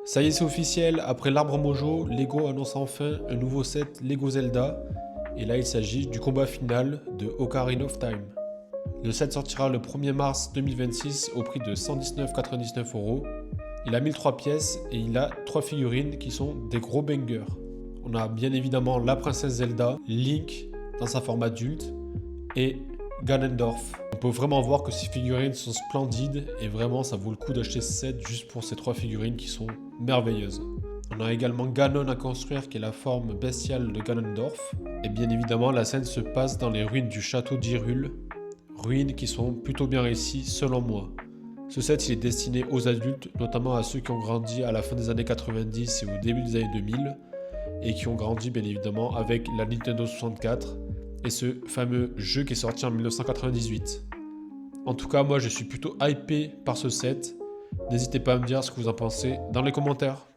Ça y est, c'est officiel, après l'arbre Mojo, Lego annonce enfin un nouveau set Lego Zelda, et là il s'agit du combat final de Ocarina of Time. Le set sortira le 1er mars 2026 au prix de 119,99 €. Il a 1003 pièces et il a 3 figurines qui sont des gros bangers. On a bien évidemment la princesse Zelda, Link dans sa forme adulte et Ganondorf. On peut vraiment voir que ces figurines sont splendides et vraiment ça vaut le coup d'acheter ce set juste pour ces 3 figurines qui sont merveilleuses. On a également Ganon à construire qui est la forme bestiale de Ganondorf. Et bien évidemment la scène se passe dans les ruines du château d'Hyrule, ruines qui sont plutôt bien réussies selon moi. Ce set il est destiné aux adultes, notamment à ceux qui ont grandi à la fin des années 90 et au début des années 2000 et qui ont grandi bien évidemment avec la Nintendo 64 et ce fameux jeu qui est sorti en 1998. En tout cas, moi je suis plutôt hypé par ce set. N'hésitez pas à me dire ce que vous en pensez dans les commentaires.